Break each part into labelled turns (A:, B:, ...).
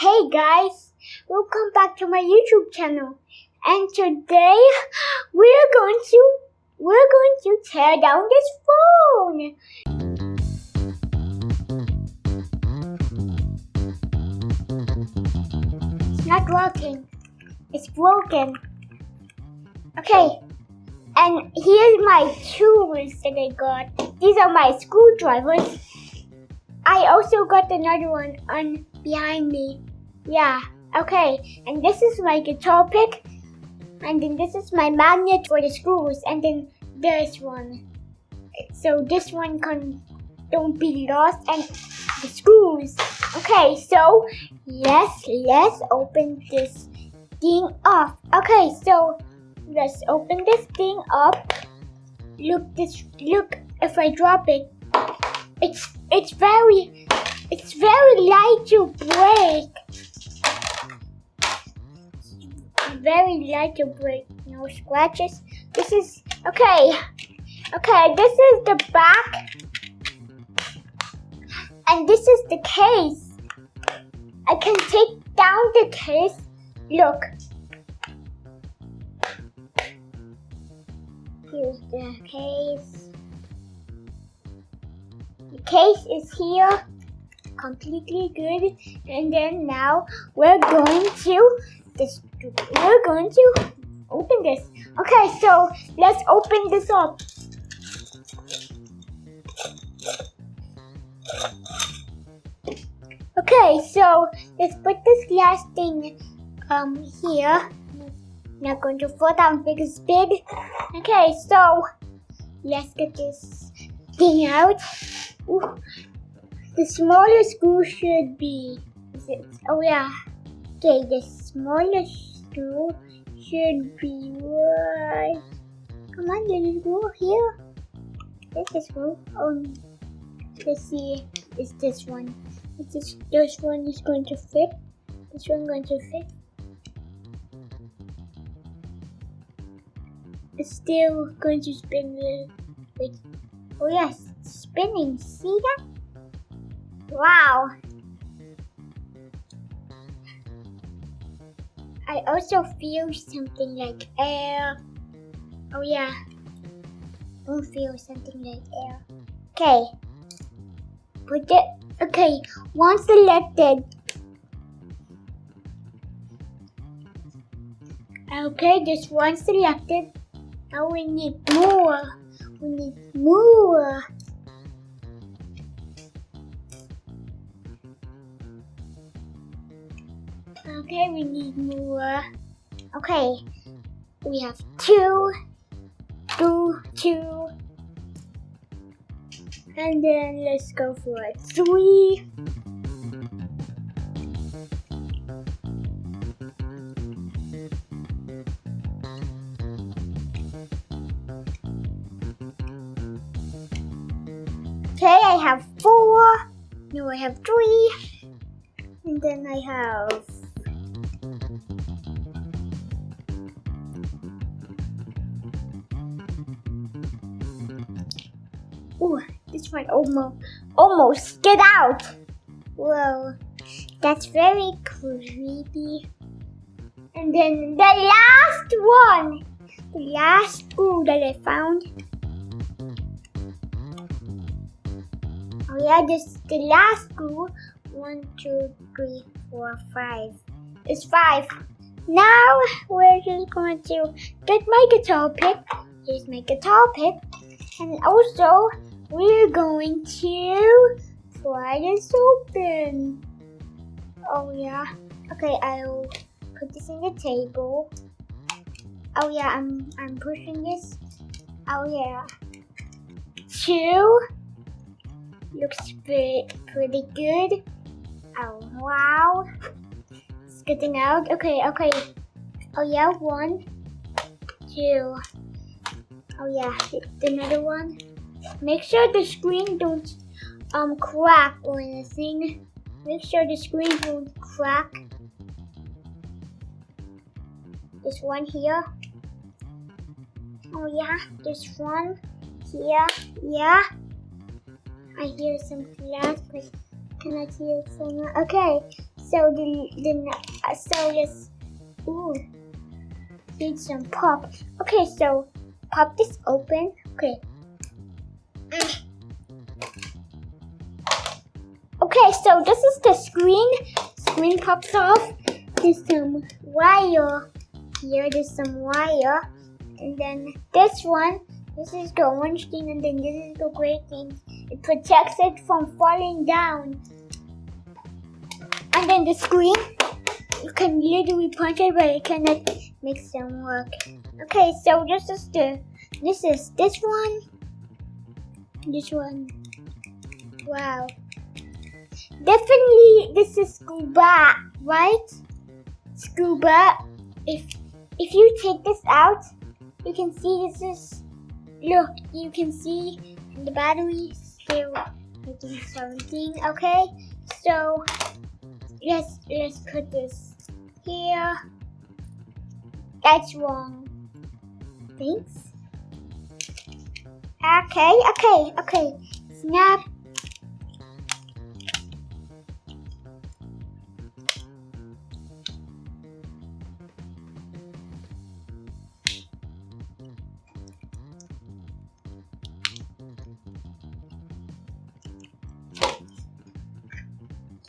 A: Hey guys, welcome back to my YouTube channel. And today we're going to tear down this phone. It's not working. It's broken. Okay. And here's my tools that I got. These are my screwdrivers. I also got another one on behind me. Yeah, okay. And this is my guitar pick. And then this is my magnet for the screws. And then there's one. So this one don't be lost. And the screws. Okay, so let's open this thing up. Okay, so let's open this thing up. Look, if I drop it, it's very light to break. Very light to break. No scratches. This is okay. Okay, this is the back. And this is the case. I can take down the case. Look. Here's the case. The case is here, completely good. And then now we're going to open this. Okay, so let's open this up. Okay, so let's put this glass thing here. Not going to fall down because it's big. Okay, so let's get this thing out. Ooh. The smallest screw should be. Oh yeah. Okay, the smallest screw should be right. Come on, little screw here. There's the screw. Oh, let's see. Is this one? This one is going to fit. This one going to fit. It's still going to spin a little bit. Oh yes, it's spinning. See that? Wow. I also feel something like air. Oh yeah. I feel something like air. Okay. Put it. Okay. Once selected. Okay, this one selected. Now we need more. We need more. Okay, we need more. Okay, we have two. And then let's go for a 3. Okay, I have 4. Now I have 3. And then I have ooh, this one almost get out. Whoa, that's very creepy. And then the last one, the last screw that I found. Oh yeah, this the last screw. 1, 2, 3, 4, 5. It's 5. Now we're just going to get my guitar pick. Here's my guitar pick. And also we're going to pry this open. Oh yeah. Okay, I'll put this in the table. Oh yeah, I'm pushing this. Oh yeah. 2. Looks pretty good. Oh wow. It's getting out. Okay. Oh yeah, 1, 2. Oh yeah, another one. Make sure the screen don't crack or anything. Make sure the screen won't crack. This one here. Oh yeah, this one here. Yeah. I hear some glass, but cannot hear someone. Okay, So let's need some pop. Okay, so pop this open. Okay. Okay, so this is the screen. Screen pops off. There's some wire here. There's some wire, and then this one. This is the orange thing, and then this is the gray thing. It protects it from falling down. And then the screen, you can literally punch it, but it cannot make them work. Okay, so this is this one. This one. Wow. Definitely this is scuba, right? Scuba. If you take this out, you can see this is, look, you can see the battery still making something. Okay, so let's put this here. That's wrong. Thanks. Okay. Snap.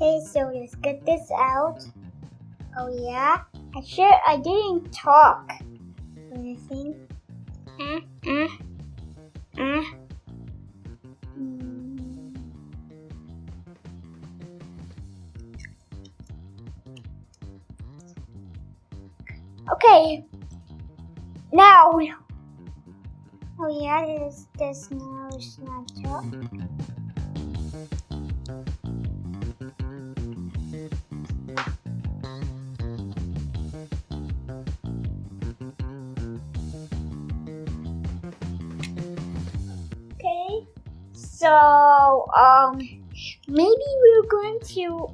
A: Okay, so let's get this out. Oh yeah, I didn't talk. Anything? Okay. Now. Oh yeah, this now is not talk. So, maybe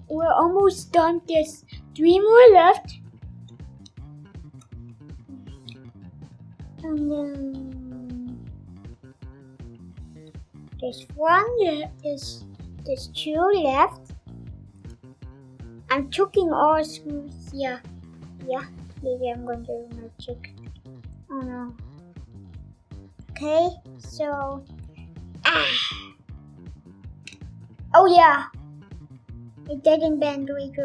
A: we're almost done. There's 3 more left. And then there's 1 left, there's 2 left. I'm choking all screws, yeah, maybe I'm going to do magic. Oh no. Okay, so, oh yeah, it didn't bend. Wait.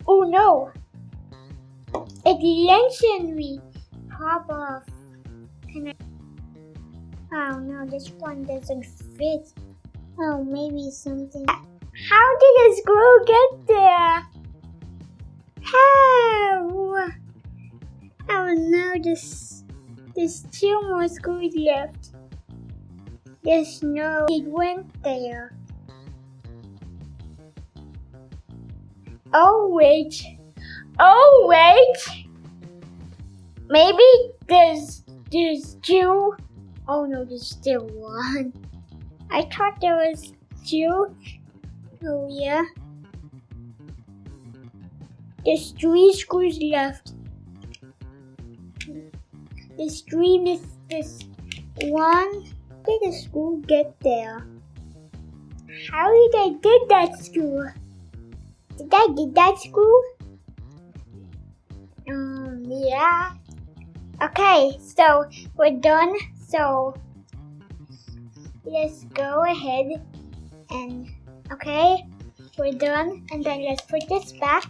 A: Oh no, it lengthened pop off. Oh no, this one doesn't fit. Oh, maybe something. How did the screw get there? How? Oh no, there's 2 more screws left. There's no, it went there. Oh wait. Maybe there's 2. Oh no, there's still 1. I thought there was 2. Oh yeah. There's 3 screws left. There's 3 with this 1. Did the screw get there? How did I get that screw? Did I get that screw? Yeah. Okay, so we're done. So let's go ahead and, okay, we're done. And then let's put this back.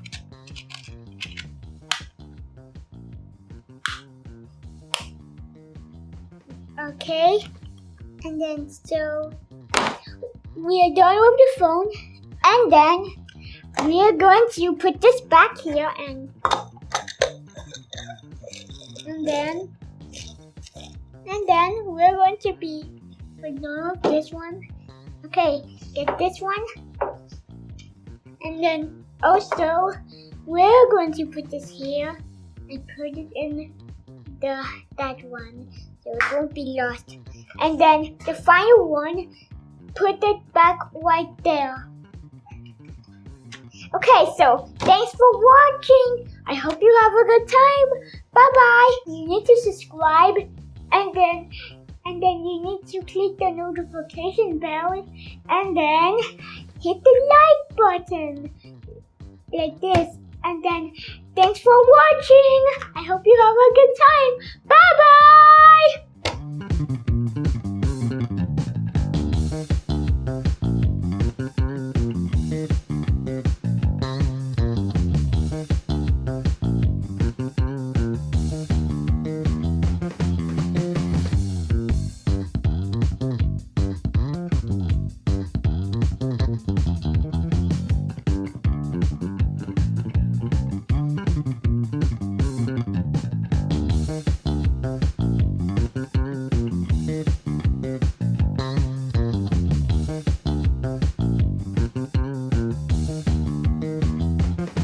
A: Okay, and then so we are done with the phone, and then we are going to put this back here, and then we're going to be done with this one. Okay, get this one, and then also we're going to put this here and put it in that one, so it won't be lost. And then the final one, put it back right there. Okay, so thanks for watching. I hope you have a good time. Bye bye. You need to subscribe and and then you need to click the notification bell, and then hit the like button like this. And then thanks for watching. I hope you have a good time. Bye bye.